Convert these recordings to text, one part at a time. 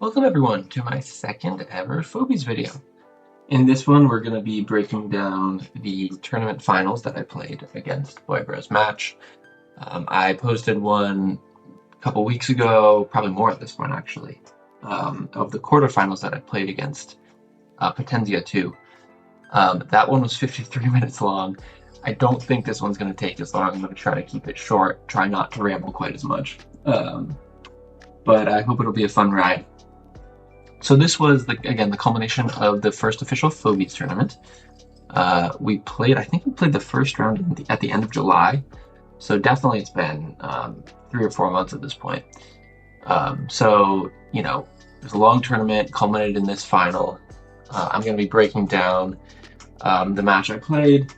Welcome everyone to my second ever Phobies video. In this one, we're going to be breaking down the tournament finals that I played against Boibrosmach8. I posted one a couple weeks ago, probably more at this point actually, of the quarterfinals that I played against Potenzia 2. That one was 53 minutes long. I don't think this one's going to take as long. I'm going to try to keep it short, try not to ramble quite as much. But I hope it'll be a fun ride. So this was, again, the culmination of the first official Phobies tournament. I think we played the first round at the end of July. So definitely it's been 3 or 4 months at this point. So, you know, it was a long tournament, culminated in this final. I'm going to be breaking down the match I played.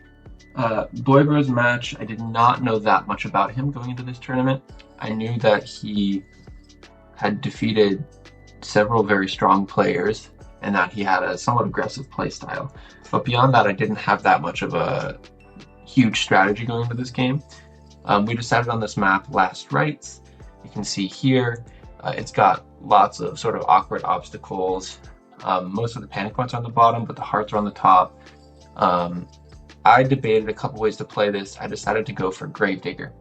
Boibrosmach8, I did not know that much about him going into this tournament. I knew that he had defeated several very strong players and that he had a somewhat aggressive play style. But beyond that, I didn't have that much of a huge strategy going into this game. We decided on this map last rites. You can see here, it's got lots of sort of awkward obstacles. Most of the panic points are on the bottom, but the hearts are on the top. I debated a couple ways to play this. I decided to go for Gravedigger.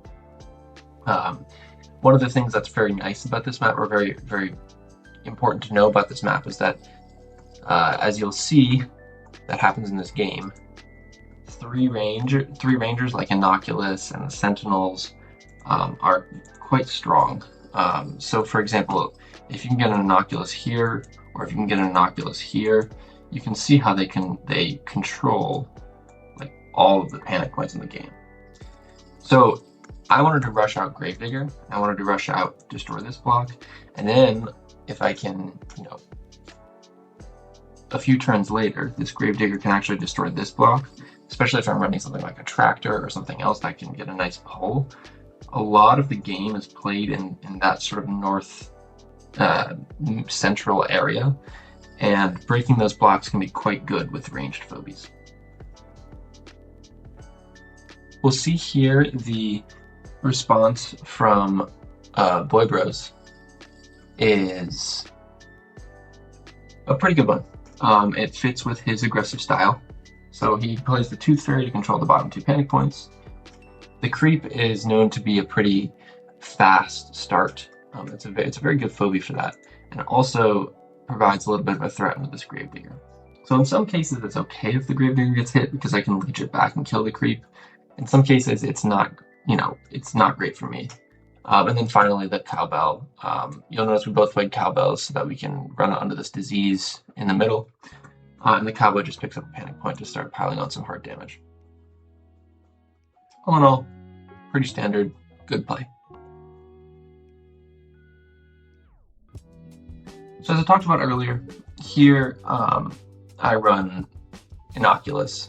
One of the things that's very nice about this map, or very, very important to know about this map, is that, as you'll see, that happens in this game. Three rangers like Innocuous and the Sentinels are quite strong. So, for example, if you can get an Innocuous here, or if you can get an Innocuous here, you can see how they control like all of the panic points in the game. So I wanted to rush out Gravedigger. I wanted to rush out destroy this block, and then if I can, you know, a few turns later, this Gravedigger can actually destroy this block, especially if I'm running something like a tractor or something else that can get a nice pull. A lot of the game is played in that sort of north central area, and breaking those blocks can be quite good with ranged phobies. We'll see here the response from Boibros is a pretty good one. It fits with his aggressive style. So he plays the Tooth Fairy to control the bottom 2 panic points. The Creep is known to be a pretty fast start. It's a very good phobie for that, and it also provides a little bit of a threat with this Gravedigger. So in some cases it's okay if the Gravedigger gets hit because I can leech it back and kill the Creep. In some cases it's not, you know, it's not great for me. And then finally the Cowbell. You'll notice we both played Cowbells so that we can run onto this disease in the middle. And the Cowbell just picks up a panic point to start piling on some hard damage. All in all, pretty standard, good play. So as I talked about earlier, here I run Innocuous.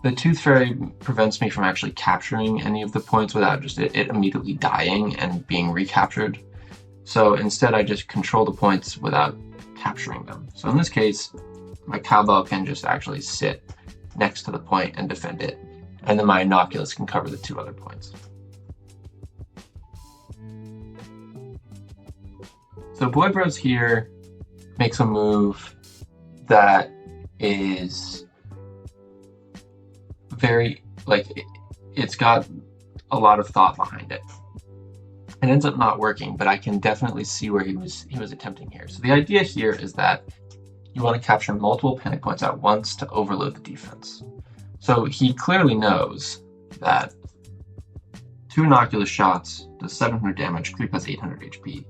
The Tooth Fairy prevents me from actually capturing any of the points without just it immediately dying and being recaptured. So instead I just control the points without capturing them. So in this case, my Cowbell can just actually sit next to the point and defend it, and then my Innocuous can cover the 2 other points. So Boibros here makes a move that is very, like, it's got a lot of thought behind it. It ends up not working, but I can definitely see where he was attempting here. So the idea here is that you want to capture multiple panic points at once to overload the defense. So he clearly knows that 2 Innocuous shots does 700 damage, Creep has 800 HP.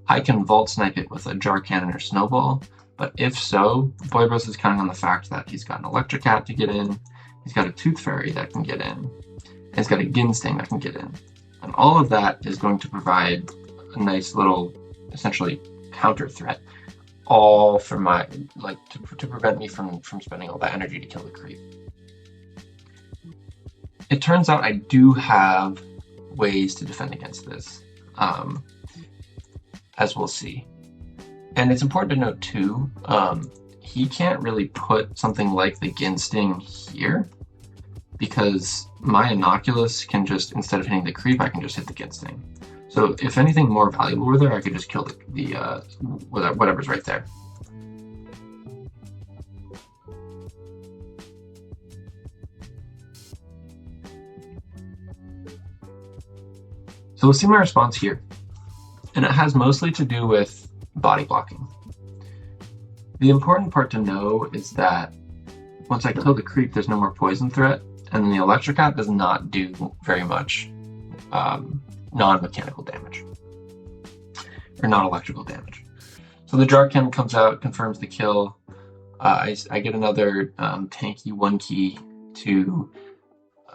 I can Vault Snipe it with a Jar Cannon or Snowball, but if so, Boibros is counting on the fact that he's got an Electrocat to get in, he's got a Tooth Fairy that can get in, and he's got a Ginsting that can get in. And all of that is going to provide a nice little, essentially, counter threat, all for my, like, to prevent me from spending all that energy to kill the Creep. It turns out I do have ways to defend against this, as we'll see. And it's important to note too, he can't really put something like the Ginsting here, because my Innocuous can just, instead of hitting the Creep, I can just hit the Ginsting. So if anything more valuable were there, I could just kill the whatever's right there. So we'll see my response here. And it has mostly to do with body blocking. The important part to know is that once I kill the creep, there's no more poison threat, and then the Electrocat does not do very much non-mechanical damage, or non-electrical damage. So the Jar Cannon comes out, confirms the kill. I get another tanky 1 key to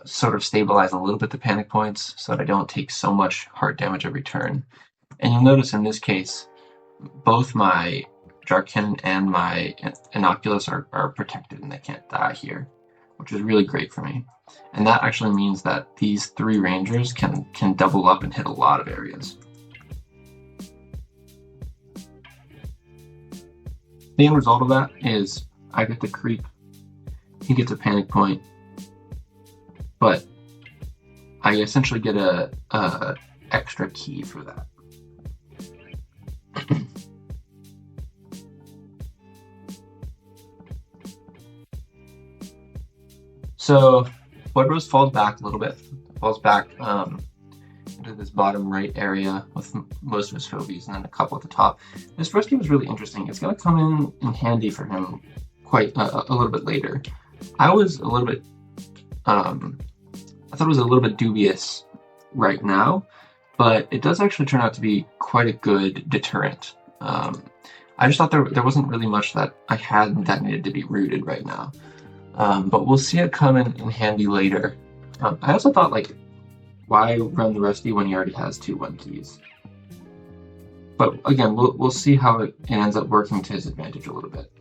sort of stabilize a little bit the panic points so that I don't take so much heart damage every turn. And you'll notice in this case, both my Jar Cannon and my Innocuous are protected and they can't die here, which is really great for me. And that actually means that these 3 Rangers can double up and hit a lot of areas. The end result of that is I get the creep, he gets a panic point, but I essentially get a extra key for that. So Boibros falls back a little bit, falls back into this bottom right area with most of his phobies and then a couple at the top. This first game was really interesting. It's going to come in handy for him quite a little bit later. I was a little bit, I thought it was a little bit dubious right now, but it does actually turn out to be quite a good deterrent. I just thought there wasn't really much that I had that needed to be rooted right now. But we'll see it come in handy later. I also thought, like, why run the Rusty when he already has 2 1 keys? But again, we'll see how it ends up working to his advantage a little bit.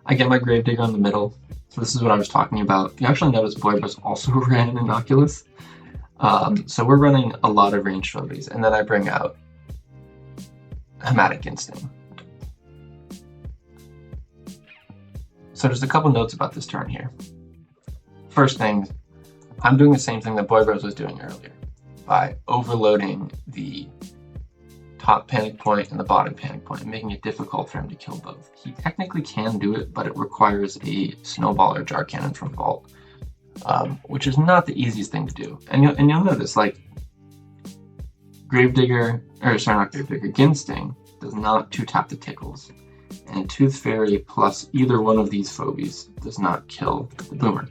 I get my Gravedigger on the middle. So this is what I was talking about. You actually notice Boibros also ran an Innocuous. So we're running a lot of ranged phobies, and then I bring out Hematic Instinct. So there's a couple notes about this turn here. First thing, I'm doing the same thing that Boibros was doing earlier by overloading the top panic point and the bottom panic point, making it difficult for him to kill both. He technically can do it, but it requires a snowball or Jar Cannon from Vault, which is not the easiest thing to do. And you'll notice, like, Ginsting does not 2-tap the Tickles, and Tooth Fairy plus either one of these phobies does not kill the Boomer.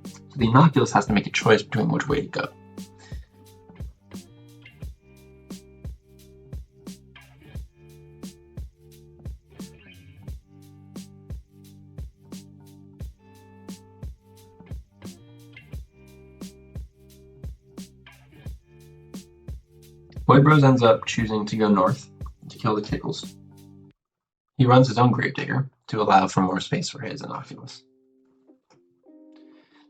So the Innocuous has to make a choice between which way to go. Boibros ends up choosing to go north to kill the Tickles. He runs his own Gravedigger to allow for more space for his Innocuous.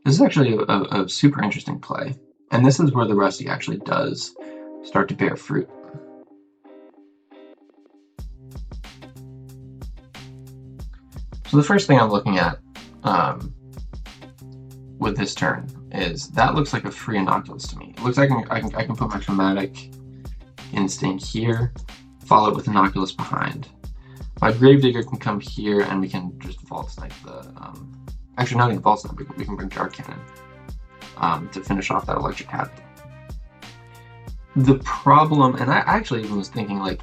This is actually a super interesting play, and this is where the Rusty actually does start to bear fruit. So the first thing I'm looking at with this turn is that looks like a free Innocuous to me. It looks like I can put my Hematic Instinct here, follow it with Innocuous behind. My Gravedigger can come here and we can just Vault Snipe the, actually not even Vault Snipe, we can bring Jar Cannon to finish off that Electrocat. The problem, and I actually even was thinking, like,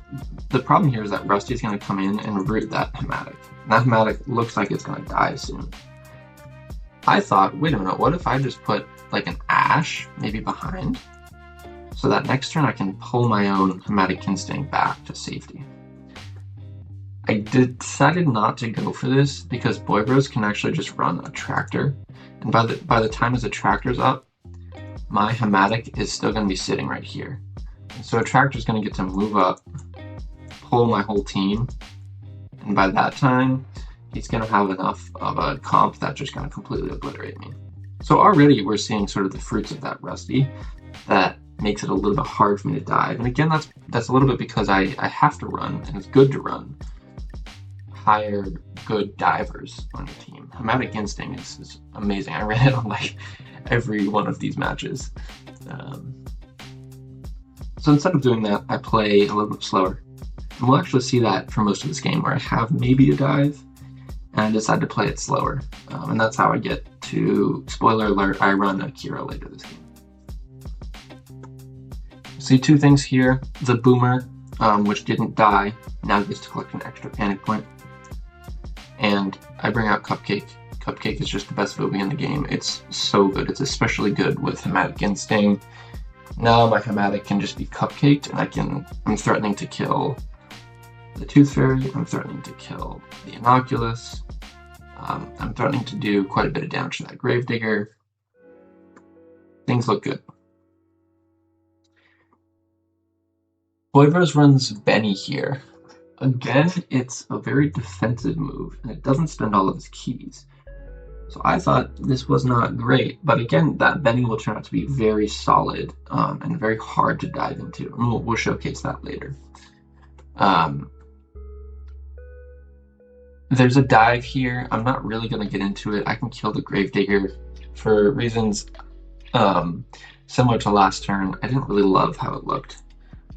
the problem here is that Rusty's going to come in and root that Hematic. And that Hematic looks like it's going to die soon. I thought, wait a minute, what if I just put like an Ash maybe behind? So that next turn I can pull my own Hematic Instinct back to safety. I decided not to go for this because Boibros can actually just run a Tractor, and by the time his Attractor's up, my Hematic is still going to be sitting right here. And so Attractor's going to get to move up, pull my whole team, and by that time, he's going to have enough of a comp that's just going to completely obliterate me. So already we're seeing sort of the fruits of that Rusty that makes it a little bit hard for me to dive. And again, that's a little bit because I have to run, and it's good to run higher good divers on your team. Hematic Instinct is amazing. I ran it on like every one of these matches. So instead of doing that, I play a little bit slower. And we'll actually see that for most of this game, where I have maybe a dive, and I decide to play it slower. And that's how I get to, spoiler alert, I run Akira later this game. See two things here. The Boomer, which didn't die, now gets to collect an extra panic point. And I bring out Cupcake. Cupcake is just the best Phobie in the game. It's so good. It's especially good with Hematic Instinct. Now my Hematic can just be Cupcaked, and I'm threatening to kill the Tooth Fairy, I'm threatening to kill the Innocuous, I'm threatening to do quite a bit of damage to that Gravedigger. Things look good. Boibros runs Benny here. Again, it's a very defensive move, and it doesn't spend all of his keys. So I thought this was not great, but again, that Benny will turn out to be very solid and very hard to dive into. And we'll showcase that later. There's a dive here. I'm not really going to get into it. I can kill the Gravedigger for reasons similar to last turn. I didn't really love how it looked.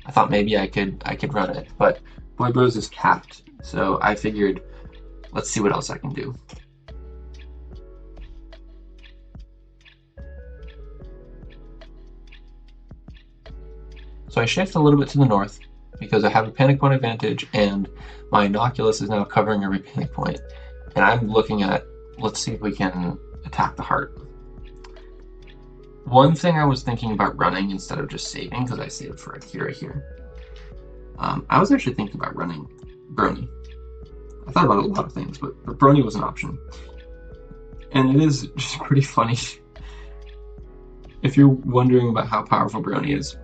I thought maybe I could run it, but Boibros is capped, so I figured, let's see what else I can do. So I shift a little bit to the north because I have a panic point advantage, and my Innocuous is now covering every panic point. And I'm looking at, let's see if we can attack the heart. One thing I was thinking about running instead of just saving, because I saved for Akira here, I was actually thinking about running Brony. I thought about a lot of things, but Brony was an option. And it is just pretty funny. If you're wondering about how powerful Brony is,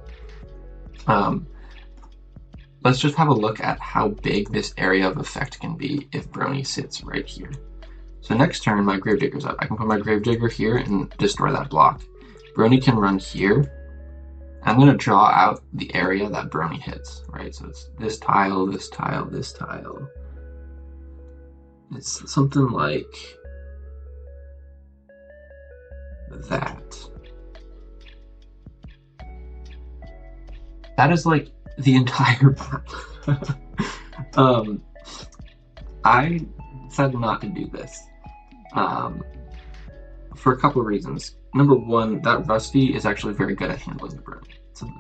let's just have a look at how big this area of effect can be if Brony sits right here. So next turn, my Gravedigger's up. I can put my Gravedigger here and destroy that block. Brony can run here. I'm going to draw out the area that Brony hits, right? So it's this tile, this tile, this tile. It's something like that. That is like the entire map. I decided not to do this for a couple of reasons. Number one, that Rusty is actually very good at handling the Brony.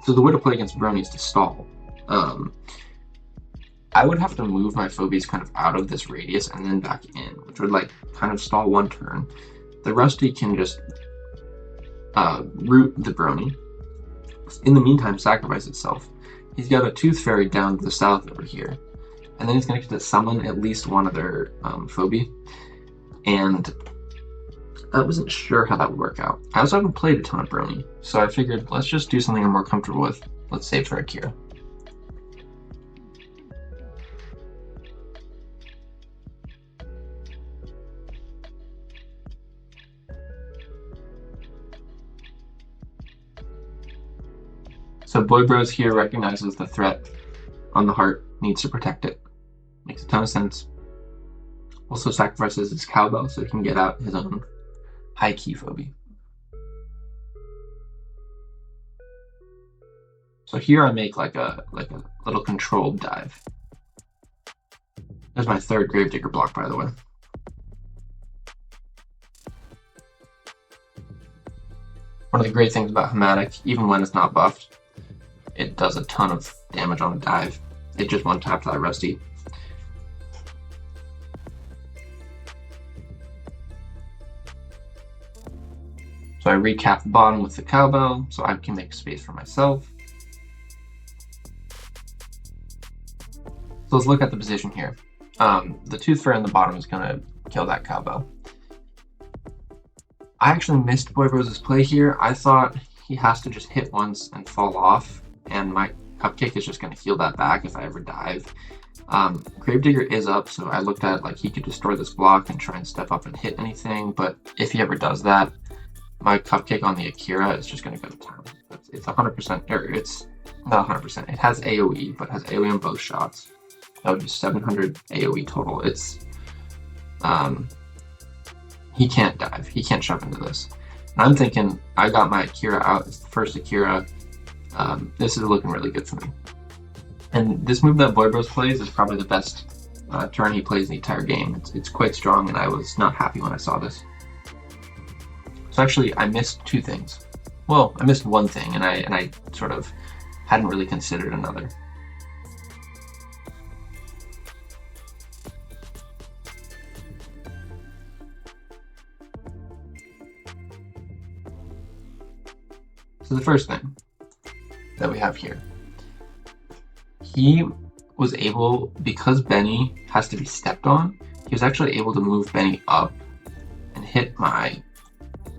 So the way to play against Brony is to stall. I would have to move my Phobies kind of out of this radius and then back in, which would like kind of stall one turn. The Rusty can just root the Brony. In the meantime, sacrifice itself. He's got a Tooth Fairy down to the south over here. And then he's going to get to summon at least one of their Phobie. And I wasn't sure how that would work out. I also haven't played a ton of Brony, so I figured let's just do something I'm more comfortable with. Let's save for Akira. So Boibros here recognizes the threat on the heart, needs to protect it. Makes a ton of sense. Also sacrifices his cowbell so he can get out his own high key Phobie. So here I make like a little controlled dive. There's my third Gravedigger block, by the way. One of the great things about Hematic, even when it's not buffed, it does a ton of damage on a dive. It just one tapped that Rusty. So I recap the bottom with the cowbell, so I can make space for myself. So let's look at the position here. The Tooth Fairy on the bottom is going to kill that cowbell. I actually missed Boibros' play here. I thought he has to just hit once and fall off, and my Cupcake is just going to heal that back if I ever dive. Gravedigger is up, so I looked at like he could destroy this block and try and step up and hit anything, but if he ever does that, my Cupcake on the Akira is just going to go to town. It's 100%, or it's not 100%. It has AoE, but has AoE on both shots. That would be 700 AoE total. It's, he can't dive. He can't shove into this. And I'm thinking, I got my Akira out. It's the first Akira. This is looking really good for me. And this move that Boibros plays is probably the best turn he plays in the entire game. It's quite strong, and I was not happy when I saw this. So actually, I missed two things. Well, I missed one thing, and I sort of hadn't really considered another. So the first thing that we have here, he was able, because Benny has to be stepped on, he was actually able to move Benny up and hit my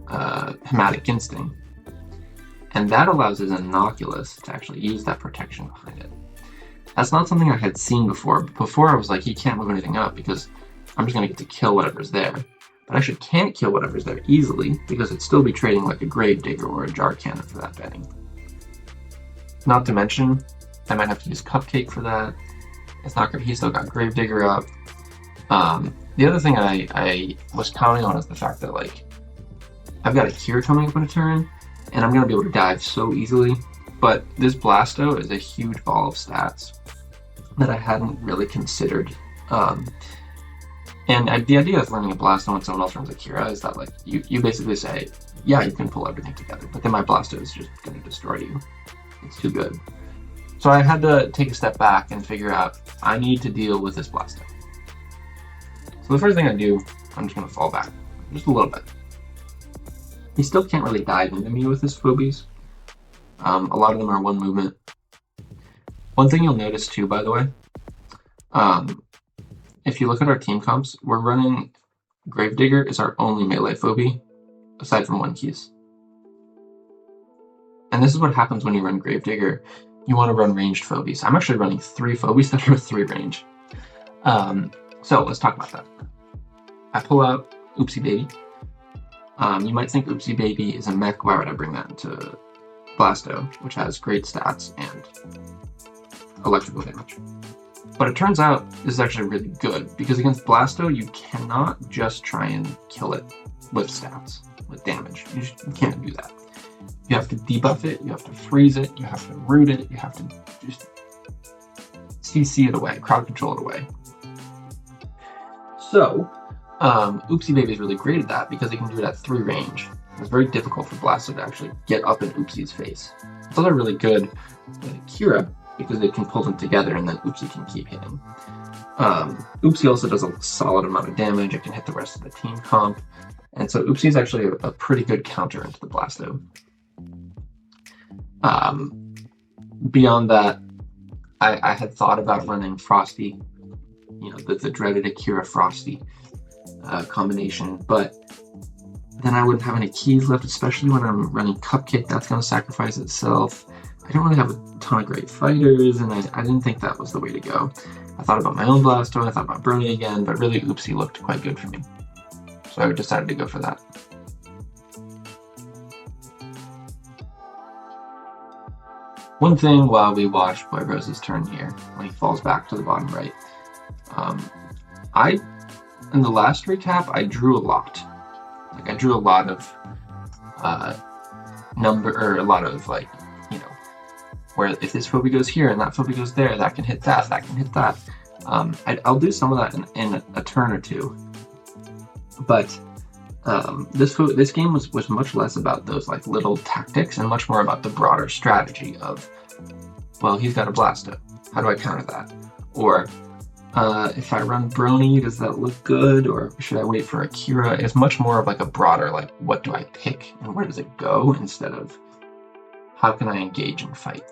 Hematic Instinct. And that allows his Innocuous to actually use that protection behind it. That's not something I had seen before. Before I was like, he can't move anything up because I'm just going to get to kill whatever's there. But I actually can't kill whatever's there easily because it'd still be trading like a Gravedigger or a Jar Cannon for that Benny. Not to mention, I might have to use Cupcake for that. It's not good. He's still got Gravedigger up. The other thing I was counting on is the fact that like I've got a Cure coming up in a turn, and I'm going to be able to dive so easily. But this Blasto is a huge ball of stats that I hadn't really considered. And the idea of running a Blasto when someone else runs a Kira is that like you basically say, yeah, you can pull everything together, but then my Blasto is just going to destroy you. It's too good. So I had to take a step back and figure out I need to deal with this Blasto. So the first thing I do, I'm just going to fall back just a little bit. He still can't really dive into me with his Phobies. A lot of them are one movement. One thing you'll notice too, by the way, if you look at our team comps, we're running Gravedigger is our only melee Phobie, aside from One Keys. And this is what happens when you run Gravedigger. You want to run ranged Phobies. I'm actually running 3 Phobies that are 3 range. So let's talk about that. I pull out Oopsie Baby. You might think Oopsie Baby is a mech. Why would I bring that into Blasto, which has great stats and electrical damage? But it turns out this is actually really good, because against Blasto, you cannot just try and kill it with stats, with damage. You can't do that. You have to debuff it, you have to freeze it, you have to root it, you have to just CC it away, crowd control it away. So, Oopsie Baby is really great at that because he can do it at 3 range. It's very difficult for Blasto to actually get up in Oopsie's face. Those are really good with Kira because they can pull them together and then Oopsie can keep hitting. Oopsie also does a solid amount of damage. It can hit the rest of the team comp. And so Oopsie is actually a pretty good counter into the Blasto. Beyond that, I had thought about running Frosty, you know, the dreaded Akira Frosty combination, but then I wouldn't have any keys left, especially when I'm running Cupcake. That's going to sacrifice itself. I don't really have a ton of great fighters, and I didn't think that was the way to go. I thought about my own Blasto, I thought about Brony again, but really Oopsie looked quite good for me. So I decided to go for that. One thing while we watch Boibros' turn here, when he falls back to the bottom right, in the last recap, I drew a lot. Like, I drew a lot of a lot of, like, you know, where if this Phobie goes here and that Phobie goes there, that can hit that, that can hit that. I'll do some of that in a turn or two. But this game was much less about those like little tactics and much more about the broader strategy of, well, he's got a Blasto. How do I counter that? Or if I run Brony, does that look good? Or should I wait for Akira? It's much more of like a broader, like, what do I pick and where does it go, instead of how can I engage and fight?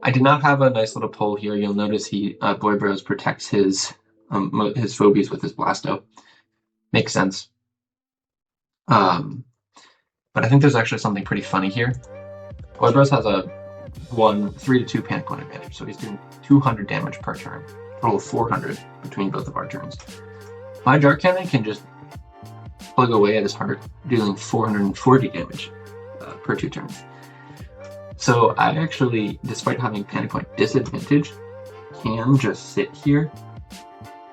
I did not have a nice little pull here. You'll notice Boibros protects his Phobies with his Blasto. Makes sense. But I think there's actually something pretty funny here. Boibros has a 3-2 panic point advantage, so he's doing 200 damage per turn, total of 400 between both of our turns. My Jar Cannon can just plug away at his heart, dealing 440 damage per 2 turns. So I actually, despite having panic point disadvantage, can just sit here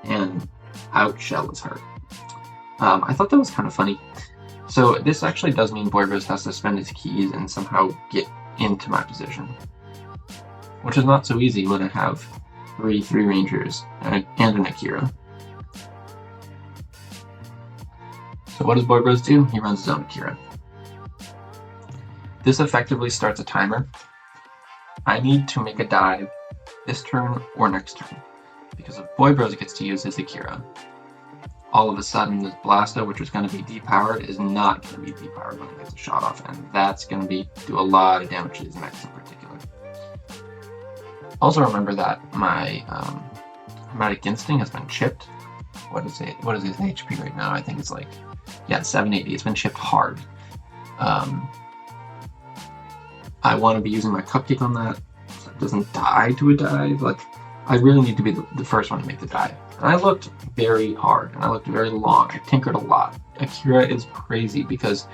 and outshell his heart. I thought that was kind of funny. So this actually does mean Boibros has to spend his keys and somehow get into my position, which is not so easy when I have 3 Rangers and an Akira. So what does Boibros do? He runs his own Akira. This effectively starts a timer. I need to make a dive this turn or next turn, because if Boibros gets to use his Akira, all of a sudden this Blasto, which was going to be depowered, is not going to be depowered when he gets a shot off, and that's going to do a lot of damage to these mechs in particular. Also remember that my Hermetic Instinct has been chipped. What is his HP right now? I think it's like, yeah, 780. It's been chipped hard. I want to be using my Cupcake on that so it doesn't die to a dive. Like, I really need to be the first one to make the dive. And I looked very hard, and I looked very long. I tinkered a lot. Akira is crazy because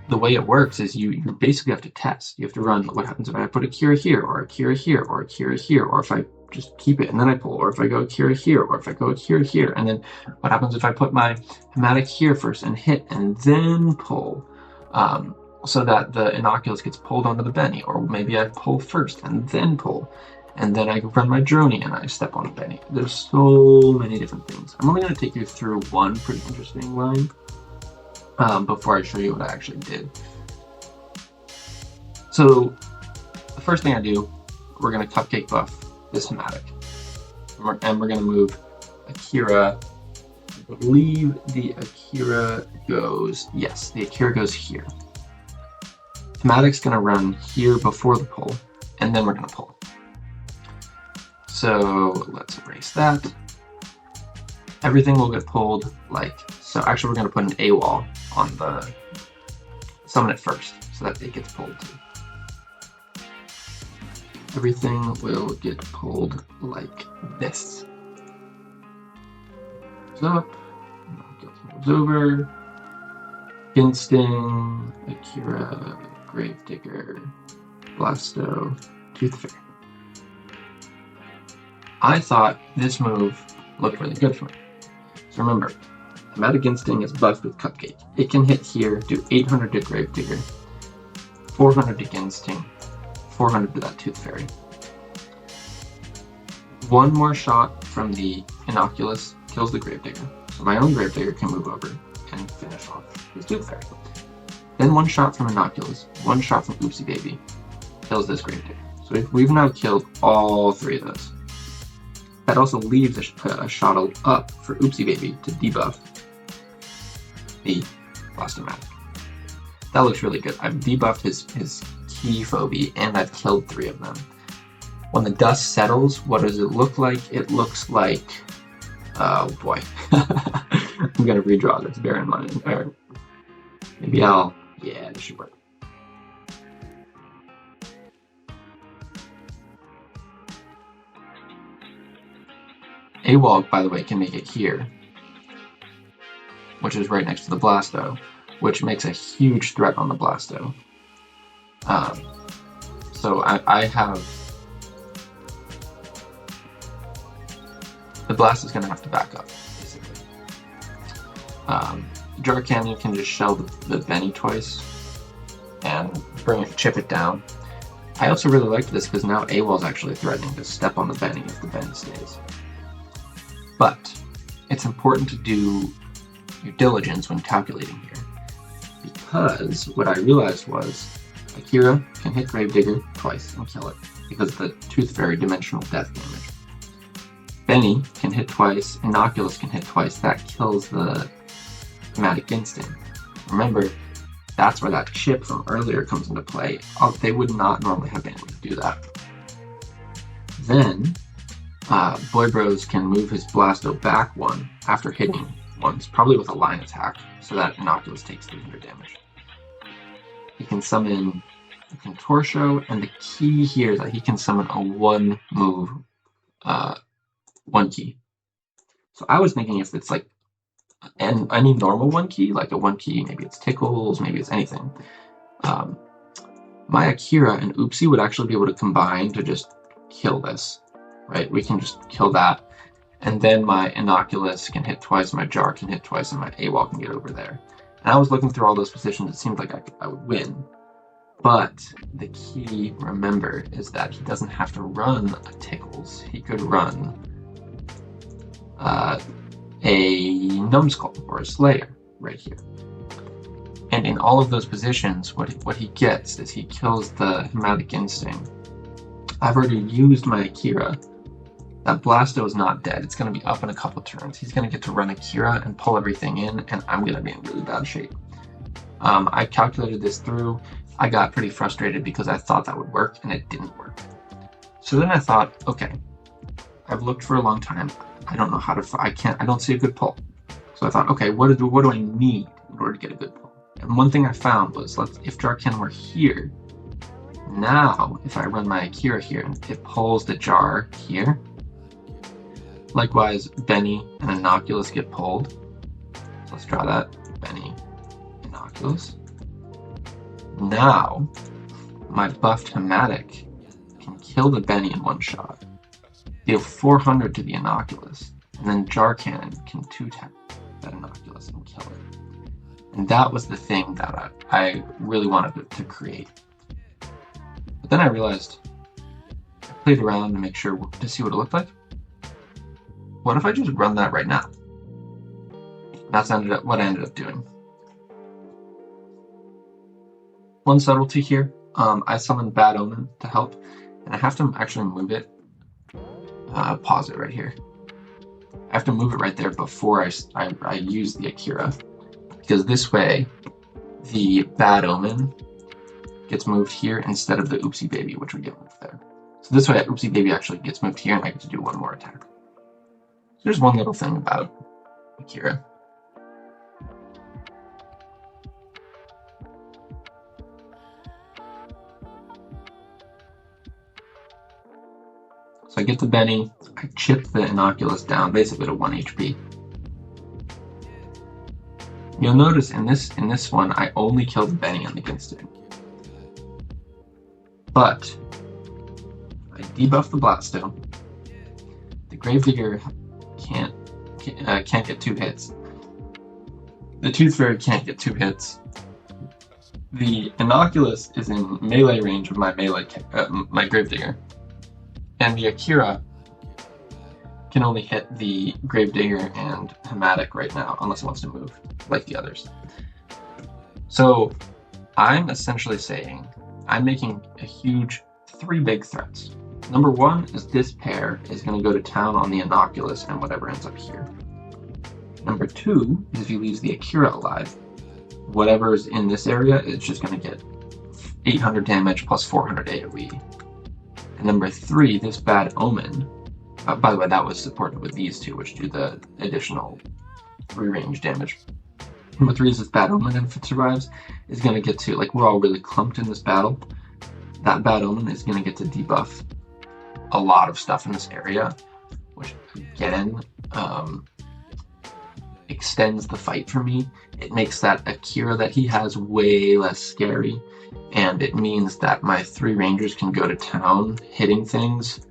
the way it works is you basically have to test. You have to run what happens if I put Akira here, or Akira here, or Akira here, or if I just keep it and then I pull, or if I go Akira here, or if I go Akira here, and then what happens if I put my Hematic here first and hit and then pull, so that the Innocuous gets pulled onto the Benny, or maybe I pull first and then pull. And then I run my Droney and I step on a Benny. There's so many different things. I'm only going to take you through one pretty interesting line before I show you what I actually did. So the first thing I do, we're going to Cupcake buff this Hematic. And we're going to move Akira. I believe the Akira goes, yes, the Akira goes here. Hematic's going to run here before the pull, and then we're going to pull. So let's erase that. Everything will get pulled like so. Actually, we're going to put an AWOL on the summon it first so that it gets pulled too. Everything will get pulled like this. Moves up, moves over. Ginsting, Akira, Gravedigger, Blasto, Tooth Fairy. I thought this move looked really good for me. So remember, Hematic Instinct is buffed with Cupcake. It can hit here, do 800 to Gravedigger, 400 to Ginsting, 400 to that Tooth Fairy. One more shot from the Innocuous kills the Gravedigger, so my own Gravedigger can move over and finish off his Tooth Fairy. Then one shot from Innocuous, one shot from Oopsie Baby kills this Gravedigger. So we've now killed all 3 of those. That also leaves a shot up for Oopsie Baby to debuff the Blastomatic. That looks really good. I've debuffed his key Phobie, and I've killed 3 of them. When the dust settles, what does it look like? It looks like... oh boy. I'm going to redraw this, bear in mind. Or maybe I'll... yeah, this should work. AWOL, by the way, can make it here, which is right next to the Blasto, which makes a huge threat on the Blasto. So I have... the Blasto's going to have to back up, basically. Jar Canyon can just shell the Benny twice and chip it down. I also really liked this because now AWOL's actually threatening to step on the Benny if the Benny stays. But it's important to do your diligence when calculating here, because what I realized was Akira can hit Gravedigger twice and kill it because of the Tooth Fairy dimensional death damage. Benny can hit twice, Innocuous can hit twice, that kills the Hematic Instinct. Remember, that's where that chip from earlier comes into play. They would not normally have been able to do that. Then Boibros can move his Blasto back 1 after hitting once, probably with a line attack, so that Innocuous takes 300 damage. He can summon a Contortio, and the key here is that he can summon a 1 move, 1 key. So I was thinking if it's like any normal 1 key, like a 1 key, maybe it's Tickles, maybe it's anything, my Akira and Oopsie would actually be able to combine to just kill this. Right, we can just kill that, And then my Innoculus can hit twice, my Jar can hit twice, and my AWOL can get over there. And I was looking through all those positions, it seemed like I would win. But the key, remember, is that he doesn't have to run a Tickles. He could run a Numbskull or a Slayer right here. And in all of those positions, what he gets is he kills the Hematic Instinct. I've already used my Akira. That Blasto is not dead. It's going to be up in a couple turns. He's going to get to run Akira and pull everything in, and I'm going to be in really bad shape. I calculated this through. I got pretty frustrated because I thought that would work, and it didn't work. So then I thought, okay, I've looked for a long time. I don't know how to. I don't see a good pull. So I thought, okay, what do I need in order to get a good pull? And one thing I found was, if Jarken were here, now if I run my Akira here and it pulls the Jar here. Likewise, Benny and Innoculus get pulled. So let's draw that. Benny, Innoculus. Now, my buffed Hematic can kill the Benny in one shot, deal 400 to the Innoculus, and then Jar Cannon can 2-tap that Innoculus and kill it. And that was the thing that I really wanted to create. But then I realized, I played around to make sure to see what it looked like. What if I just run that right now? That's what I ended up doing. One subtlety here, I summoned Bad Omen to help, and I have to actually move it. Pause it right here. I have to move it right there before I use the Akira, because this way the Bad Omen gets moved here instead of the Oopsie Baby, which would get moved there. So this way Oopsie Baby actually gets moved here, and I get to do one more attack. So there's one little thing about Akira. So I get the Benny, I chip the Innoculus down basically to 1 HP. You'll notice in this one I only kill the Benny on the Instinct. But I debuff the Blasto. The Gravedigger can't get 2 hits. The Tooth Fairy can't get 2 hits. The Innoculus is in melee range of my my Gravedigger. And the Akira can only hit the Gravedigger and Hematic right now, unless it wants to move, like the others. So I'm essentially saying I'm making a huge 3 big threats. Number 1 is this pair is going to go to town on the Innoculus and whatever ends up here. Number 2 is if he leaves the Akira alive, whatever's in this area, it's just going to get 800 damage plus 400 AoE. And number 3, this Bad Omen, by the way, that was supported with these 2, which do the additional 3 range damage. Number 3 is this Bad Omen, and if it survives, is going to get to, like, we're all really clumped in this battle. That Bad Omen is going to get to debuff a lot of stuff in this area, which, again, extends the fight for me. It makes that Akira that he has way less scary. And it means that my 3 Rangers can go to town hitting things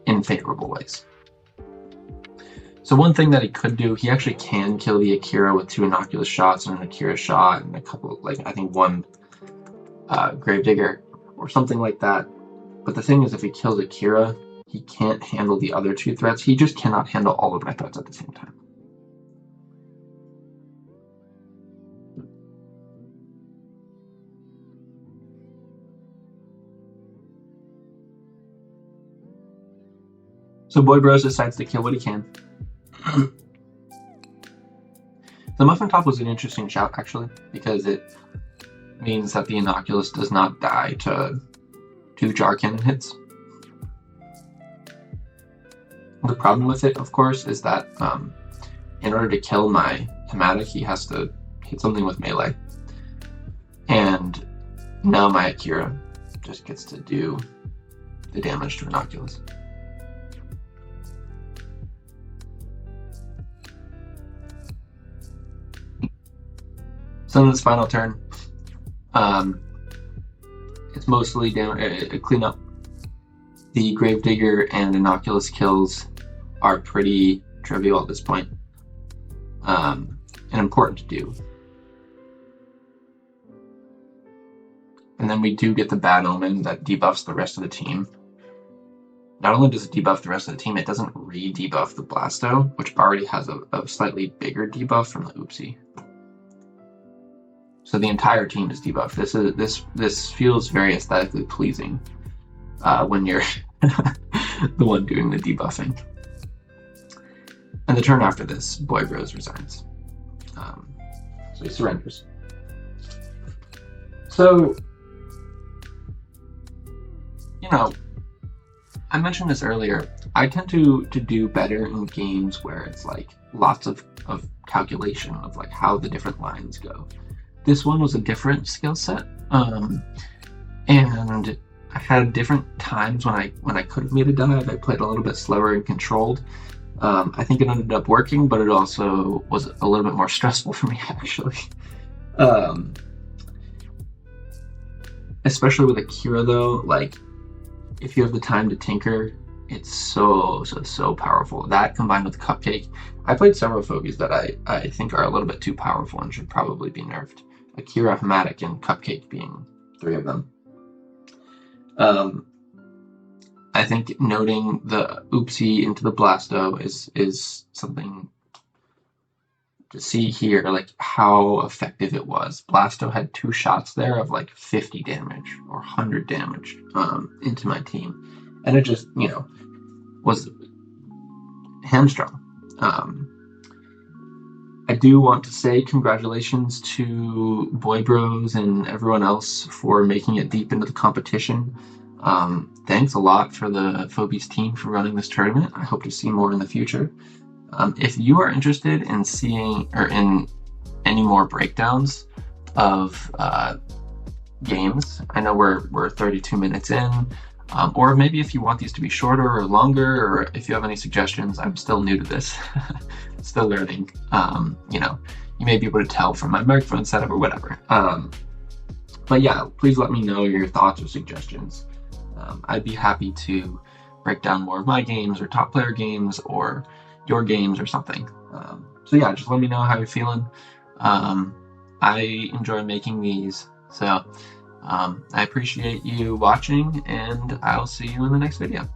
in favorable ways. So one thing that he could do, he actually can kill the Akira with 2 Innoculus shots and an Akira shot and a couple, I think 1 Gravedigger or something like that. But the thing is, if he kills Akira, he can't handle the other 2 threats. He just cannot handle all of my threats at the same time. So Boibros decides to kill what he can. The Muffin Top was an interesting shout, actually, because it means that the Innoculus does not die to 2 Jar Cannon hits. The problem with it, of course, is that in order to kill my Hematic, he has to hit something with melee. And now my Akira just gets to do the damage to Innoculus. So in this final turn, It's mostly down clean up the Gravedigger and Innoculus kills are pretty trivial at this point, and important to do. And then we do get the Bad Omen that debuffs the rest of the team. Not only does it debuff the rest of the team, it doesn't re-debuff the Blasto, which already has a slightly bigger debuff from the Oopsie. So the entire team is debuffed. This feels very aesthetically pleasing when you're the one doing the debuffing. And the turn after this, Boibros resigns. So he surrenders. So, you know, I mentioned this earlier. I tend to do better in games where it's like lots of calculation of like how the different lines go. This one was a different skill set, and I had different times when I could have made a dive. I played a little bit slower and controlled. I think it ended up working, but it also was a little bit more stressful for me, actually. Especially with Akira, though, like, if you have the time to tinker, it's so powerful. That combined with Cupcake. I played several Phobies that I think are a little bit too powerful and should probably be nerfed. Akira, Hematic, and Cupcake being 3 of them. I think noting the Oopsie into the Blasto is something to see here, like how effective it was. Blasto had 2 shots there of like 50 damage or 100 damage into my team, and it just, you know, was hamstrung. I do want to say congratulations to Boibros and everyone else for making it deep into the competition. Thanks a lot for the Phobies team for running this tournament. I hope to see more in the future. If you are interested in seeing or in any more breakdowns of games, I know we're 32 minutes in, or maybe if you want these to be shorter or longer, or if you have any suggestions. I'm still new to this, still learning. You know, you may be able to tell from my microphone setup or whatever. But yeah, please let me know your thoughts or suggestions. I'd be happy to break down more of my games or top player games or your games or something. So yeah, just let me know how you're feeling. I enjoy making these, so I appreciate you watching, and I'll see you in the next video.